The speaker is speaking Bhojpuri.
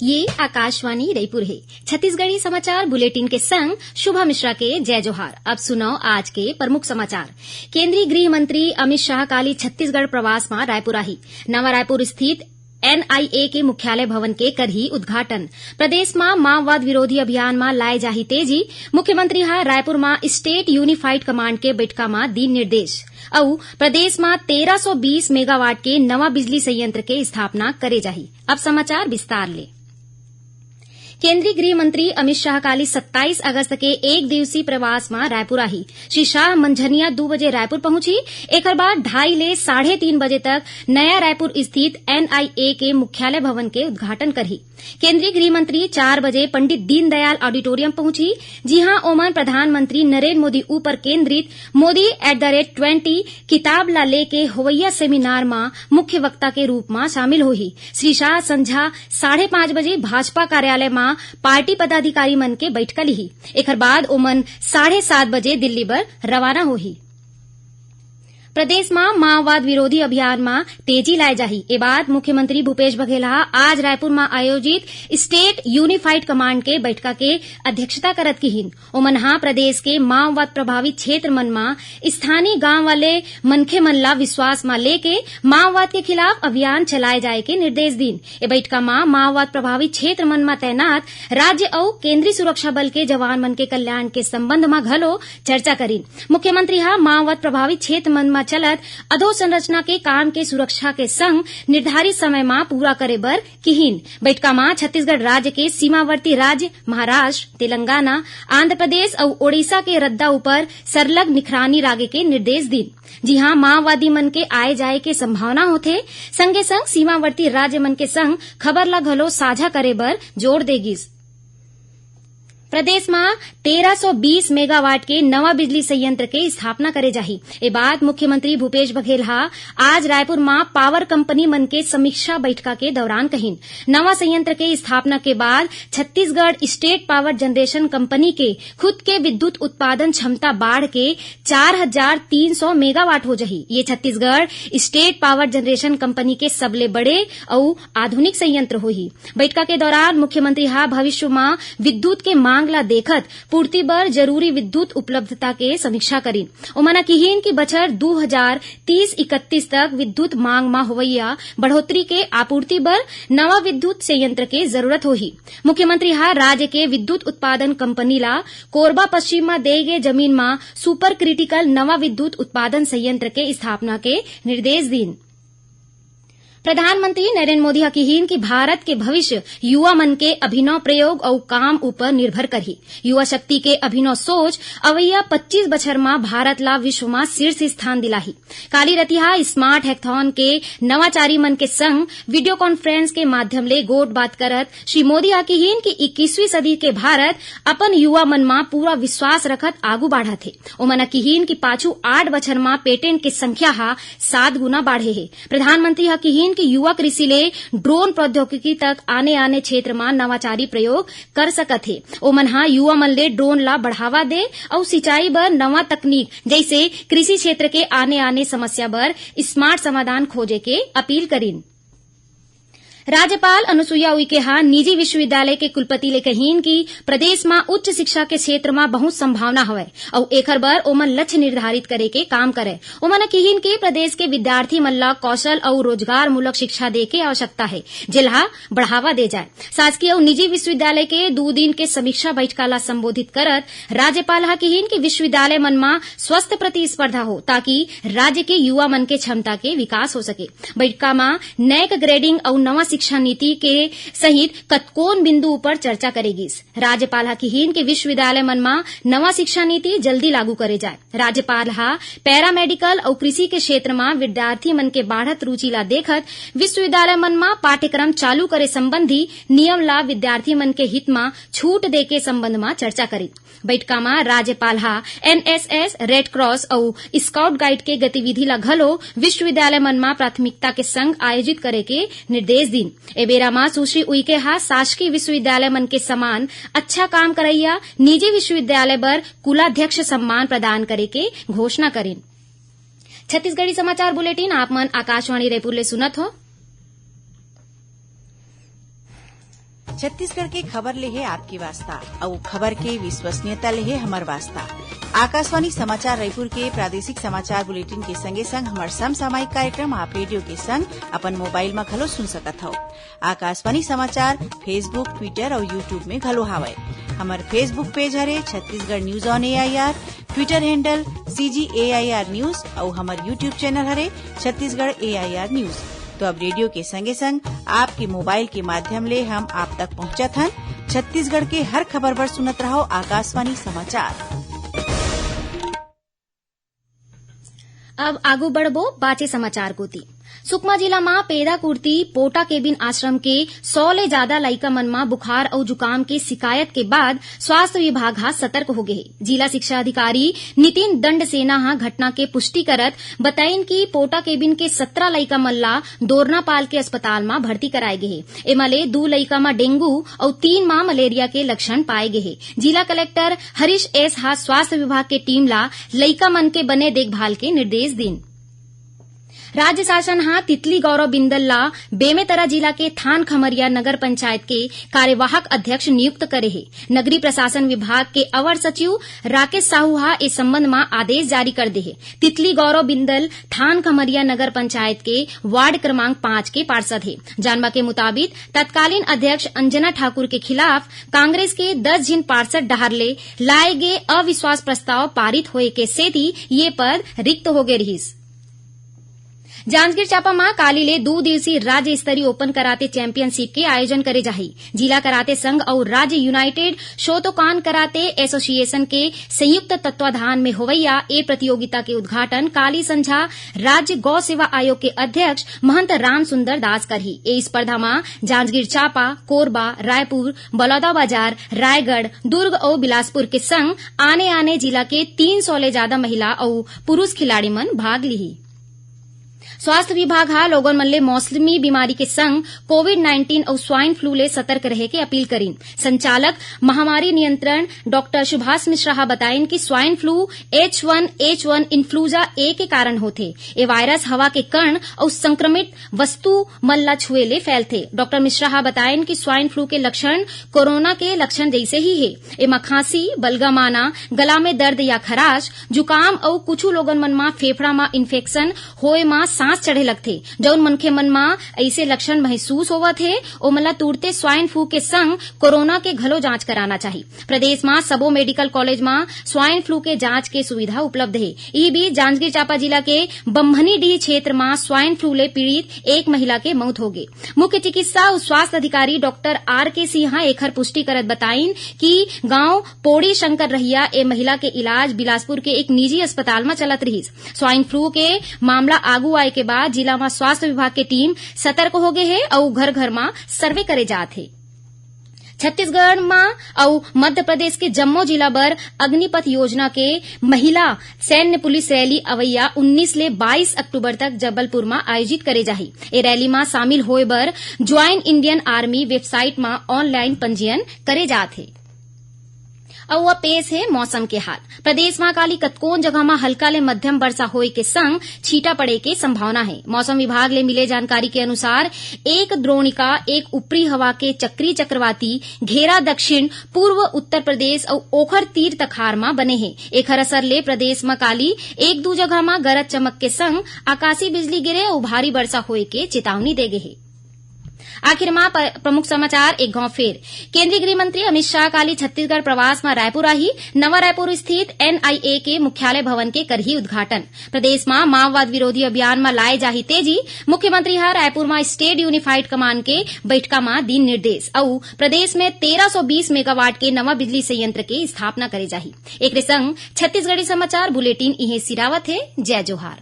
ये आकाशवाणी रायपुर है। छत्तीसगढ़ी समाचार बुलेटिन के संग शुभा मिश्रा के जय जोहार। अब सुनो आज के प्रमुख समाचार। केंद्रीय गृह मंत्री अमित शाह काली छत्तीसगढ़ प्रवास में रायपुर आई। नवा रायपुर स्थित एनआईए के मुख्यालय भवन के करही उद्घाटन। प्रदेश में माओवाद विरोधी अभियान में लाए जाही तेजी। मुख्यमंत्री हा रायपुर में स्टेट यूनिफाइड कमांड के बैठका में दी निर्देश। और प्रदेश में 1320 मेगावाट के नवा बिजली संयंत्र के स्थापना करे जाही। अब समाचार विस्तार ले। केंद्रीय गृह मंत्री अमित शाह काली 27 अगस्त के एक दिवसीय प्रवास में रायपुर आई। श्री शाह मंझनिया 2 बजे रायपुर पहुंची। एकर बाद 2:30 ले 3:30 बजे तक नया रायपुर स्थित एनआईए के मुख्यालय भवन के उद्घाटन करही। केंद्रीय गृह मंत्री 4 बजे पंडित दीनदयाल ऑडिटोरियम पहुंची, जिहां ओमन प्रधानमंत्री नरेंद्र मोदी ऊपर केंद्रित मोदी @20 किताब ला लेके होवैया सेमिनार में मुख्य वक्ता के रूप में शामिल होही। श्री शाह संझा 5:30 बजे भाजपा कार्यालय में पार्टी पदाधिकारी मन के बैठका लिही। एकर बाद ओमन 7:30 बजे दिल्ली बर रवाना होही। प्रदेश में माओवाद विरोधी अभियान में तेजी लाए जाही। ए बाद मुख्यमंत्री भूपेश बघेल आज रायपुर में आयोजित स्टेट यूनिफाइड कमांड के बैठका के अध्यक्षता करत किहिन। ओमन प्रदेश के माओवाद प्रभावित क्षेत्र मन में स्थानीय गांव वाले मनखे मन ला विश्वास में लेके माओवाद के खिलाफ अभियान चलाए जाए के निर्देश दीन। ए बैठका में माओवाद प्रभावित क्षेत्र मन में तैनात राज्य और केंद्रीय सुरक्षा बल के जवान मन के कल्याण के संबंध में घलो चर्चा करीन। मुख्यमंत्री माओवाद प्रभावित क्षेत्र मन में चलत अधोसंरचना के काम के सुरक्षा के संग निर्धारित समय में पूरा करे बर किहिन। बैठका में छत्तीसगढ़ राज्य के सीमावर्ती राज्य महाराष्ट्र, तेलंगाना, आंध्र प्रदेश और ओडिशा के रद्दा ऊपर सरलग निखरानी रागे के निर्देश दीन। जी हां, माओवादी मन के आए जाए के संभावना होथे। संगे संग सीमावर्ती राज्य मन के संग खबर ला घलो साझा करे बर जोर देगिस। प्रदेश में 1320 मेगावाट के नवा बिजली संयंत्र के स्थापना करे जाही। ए बाद मुख्यमंत्री भूपेश बघेल आज रायपुर में पावर कंपनी मन के समीक्षा बैठका के दौरान कहिन। नवा संयंत्र के स्थापना के बाद Chhattisgarh estate power generation company के खुद के विद्युत उत्पादन क्षमता बढ़ के 4300 मेगावाट हो जाही। ये Chhattisgarh estate power generation company के सबले बड़े और आधुनिक संयंत्र होही। बैठका के दौरान मुख्यमंत्री भविष्य में विद्युत के मांग ला देखत पूर्ति बर जरूरी विद्युत उपलब्धता के समीक्षा करीन। ओमना किहिन की बछर 2030-31 तक विद्युत मांग में होवैया बढ़ोतरी के आपूर्ति बर नवा विद्युत संयंत्र के जरूरत होही। मुख्यमंत्री राज्य के विद्युत उत्पादन कंपनी ला कोरबा पश्चिम में दे गए जमीन में सुपर क्रिटिकल नवा विद्युत उत्पादन संयंत्र के स्थापना के निर्देश दीन। प्रधानमंत्री नरेंद्र मोदी किहिन की भारत के भविष्य युवा मन के अभिनव प्रयोग और काम ऊपर निर्भर करही। युवा शक्ति के अभिनव सोच अवैया 25 बछर में भारत ला विश्व में शीर्ष स्थान दिलाही। काली रतिहा स्मार्ट हैकाथॉन के नवाचारी मन के संग वीडियो कॉन्फ्रेंस के माध्यम ले गोट बात करत श्री मोदी किहिन की 21वीं सदी के भारत अपन युवा मन में पूरा विश्वास रखत आगू बढ़त है। ओमन किहिन की पाछू 8 बछर में पेटेंट के संख्या 7 गुना बढ़े है। प्रधानमंत्री किहिन कि युवा कृषि ले ड्रोन प्रौद्योगिकी तक आने क्षेत्र में नवाचारी प्रयोग कर सकत है। ओमन युवा मन ले ड्रोन ला बढ़ावा दे और सिंचाई बर नवा तकनीक जैसे कृषि क्षेत्र के आने समस्या बर स्मार्ट समाधान खोजे के अपील करीन। राज्यपाल अनुसुईया उइके निजी विश्वविद्यालय के कुलपति ले कहिन कि प्रदेश में उच्च शिक्षा के क्षेत्र में बहुत संभावना हवय और एकर बर ओमन लक्ष्य निर्धारित करे के काम करे। ओमन कहिन कि प्रदेश के विद्यार्थी मन ला कौशल और रोजगार मूलक शिक्षा दे के आवश्यकता है, जिला बढ़ावा दे जाए। शासकीय और निजी विश्वविद्यालय के 2 दिन के समीक्षा बैठका ला संबोधित करत राज्यपाल कहिन कि विश्वविद्यालय मन में स्वस्थ प्रतिस्पर्धा हो ताकि राज्य के युवा मन के क्षमता के विकास हो सके। बैठका में नैक ग्रेडिंग और नवा शिक्षा नीति के सहित कतकोन बिंदु पर चर्चा करेगी। राज्यपाल किहिन के विश्वविद्यालय मन में नवा शिक्षा नीति जल्दी लागू करे जाए। राज्यपाल पैरामेडिकल और कृषि के क्षेत्र में विद्यार्थी मन के बढ़त रुचि ला देखत विश्वविद्यालय मन में पाठ्यक्रम चालू करे संबंधी नियम ला विद्यार्थी मन के हित में छूट दे के संबंध में चर्चा करी। बैठका में राज्यपाल एनएसएस, रेड क्रॉस और स्काउट गाइड के गतिविधि ला घलो विश्वविद्यालय मन में प्राथमिकता के संग आयोजित करे के निर्देश दीन। ए बेरा में सुश्री उइके शासकीय विश्वविद्यालय मन के समान अच्छा काम करैया निजी विश्वविद्यालय बर कुलाध्यक्ष सम्मान प्रदान करे के घोषणा करीन। छत्तीसगढ़ी समाचार बुलेटिन आप मन आकाशवाणी रायपुर ले सुनत हो। छत्तीसगढ़ के खबर ले है आपके वास्ता और खबर के विश्वसनीयता ले है हमार वास्ता। आकाशवाणी समाचार रायपुर के प्रादेशिक समाचार बुलेटिन के संगे संग हमार समसामयिक कार्यक्रम आप रेडियो के संग अपन मोबाइल में घलो सुन सकत हो। आकाशवाणी समाचार फेसबुक, ट्विटर और यूट्यूब में घलो हावय। हमार फेसबुक पेज हरे Chhattisgarh news on AIR, Twitter handle CGAIR news और हमार यूट्यूब चैनल हरे छत्तीसगढ़ AIR न्यूज। तो अब रेडियो के संगे संग आपके मोबाइल के माध्यम ले हम आप तक पहुंचत हन। छत्तीसगढ़ के हर खबर पर सुनत रहो आकाशवाणी समाचार। अब आगू बढ़बो बाचे समाचार कोती। सुकमा जिला में पेदाकुर्ती पोटा केबिन आश्रम के 100 ले ज्यादा लइका मन में बुखार और जुकाम के शिकायत के बाद स्वास्थ्य विभाग हा सतर्क हो गए। जिला शिक्षा अधिकारी नितिन दंड सेना हा घटना के पुष्टि करत बताइन कि पोटा केबिन के 17 लइका मन ला दोरनापाल के अस्पताल में भर्ती कराए गए। एमले 2 लइका में डेंगू और 3 में मलेरिया के लक्षण पाए गए। जिला कलेक्टर हरीश एस हा स्वास्थ्य विभाग के टीम ला लइका मन के बने देखभाल के निर्देश दीन। राज्य शासन हा तितली गौरव बिंदल ला बेमेतरा जिला के थान खमरिया नगर पंचायत के कार्यवाहक अध्यक्ष नियुक्त करे है। नगरीय प्रशासन विभाग के अवर सचिव राकेश साहू हा इस संबंध में आदेश जारी कर दे है। तितली गौरव बिंदल थान खमरिया नगर पंचायत के वार्ड क्रमांक 5 के पार्षद है। जानवा के मुताबिक तत्कालीन अध्यक्ष अंजना ठाकुर के खिलाफ कांग्रेस के 10 जिन पार्षद डहारले लाए गए अविश्वास प्रस्ताव पारित होए के सेती ये पद रिक्त हो गए रहीस। जांजगीर चांपा में कालीले 2 दिवसीय राज्य स्तरीय ओपन कराते चैंपियनशिप के आयोजन करे जाही। जिला कराते संघ और राज्य यूनाइटेड शोतोकान कराते एसोसिएशन के संयुक्त तत्वाधान में होवैया ए प्रतियोगिता के उद्घाटन काली संझा राज्य गौ सेवा आयोग के अध्यक्ष महंत राम सुंदर दास करही। ए स्पर्धा में जांजगीर चांपा, कोरबा, रायपुर, बलौदाबाजार, रायगढ़, दुर्ग और बिलासपुर के संग आने आने जिला के 300 ले ज्यादा महिला और पुरुष खिलाड़ी मन भाग लिही। स्वास्थ्य विभाग हा लोगन मन ले मौसमी बीमारी के संग कोविड-19 और स्वाइन फ्लू ले सतर्क रहे के अपील करीन। संचालक महामारी नियंत्रण डॉक्टर सुभाष मिश्रा हा बताइन कि स्वाइन फ्लू H1N1 इन्फ्लूजा ए के कारण होथे। ए वायरस हवा के कण और संक्रमित वस्तु मन ला छुए ले फैलथे। डॉक्टर मिश्रा हा बताइन कि स्वाइन फ्लू के लक्षण कोरोना के लक्षण जैसे ही है। एमा खांसी, बलगम आना, गला में दर्द या खराश, जुकाम और कुछ लोगन मन मा फेफड़ा मा इन्फेक्शन होए मा सांस चढ़े लगथे। जौन मनखे मन मा ऐसे लक्षण महसूस होवत हे ओमला तुरते स्वाइन फ्लू के संग कोरोना के घलो जांच कराना चाहिए। प्रदेश में सबो मेडिकल कॉलेज में स्वाइन फ्लू के जांच के सुविधा उपलब्ध है। ई बीच जांजगीर चांपा जिला के बम्हनीडीह क्षेत्र में स्वाइन फ्लू ले पीड़ित एक महिला के मौत हो गई। मुख्य चिकित्सा और स्वास्थ्य अधिकारी डॉक्टर RK सिंह एखर पुष्टि करत बताइन कि गांव पोड़ी शंकर रहिया ए महिला के इलाज बिलासपुर के एक निजी अस्पताल में चलत रही। स्वाइन फ्लू के मामला आगू आए के बाद जिला में स्वास्थ्य विभाग के टीम सतर्क हो गए है और घर घर में सर्वे करे जात है। छत्तीसगढ़ में और मध्य प्रदेश के जम्मू जिला बर अग्निपथ योजना के महिला सैन्य पुलिस रैली अवैया 19 ले 22 अक्टूबर तक जबलपुर में आयोजित करे जाही। ए रैली में शामिल होए बर ज्वाइन इंडियन आर्मी वेबसाइट में ऑनलाइन पंजीयन करे जात है। और पेश है मौसम के हाल। प्रदेश में काली कतकोन जगह में हल्का ले मध्यम वर्षा होए के संग छींटा पड़े के संभावना है। मौसम विभाग ले मिले जानकारी के अनुसार एक द्रोणिका एक ऊपरी हवा के चक्री चक्रवाती घेरा दक्षिण पूर्व उत्तर प्रदेश और ओखर तीर तखार में बने हैं। एखर असर ले प्रदेश में काली 1-2 जगह में गरज चमक के संग आकाशीय बिजली गिरे और भारी वर्षा होए के चेतावनी दे गए है। आखिर में प्रमुख समाचार एक गांव फेर। केंद्रीय गृह मंत्री अमित शाह काली छत्तीसगढ़ प्रवास में रायपुर आही। नवा रायपुर स्थित NIA के मुख्यालय भवन के करही उद्घाटन। प्रदेश में माओवाद विरोधी अभियान में लाए जाही तेजी। मुख्यमंत्री हा रायपुर में स्टेट यूनिफाइड कमांड के बैठका में दीन निर्देश और प्रदेश में 1320 मेगावाट के नवा बिजली संयंत्र के स्थापना करे जाही। एक संग छत्तीसगढ़ी समाचार बुलेटिन इहे सिरावत है। जय जोहार।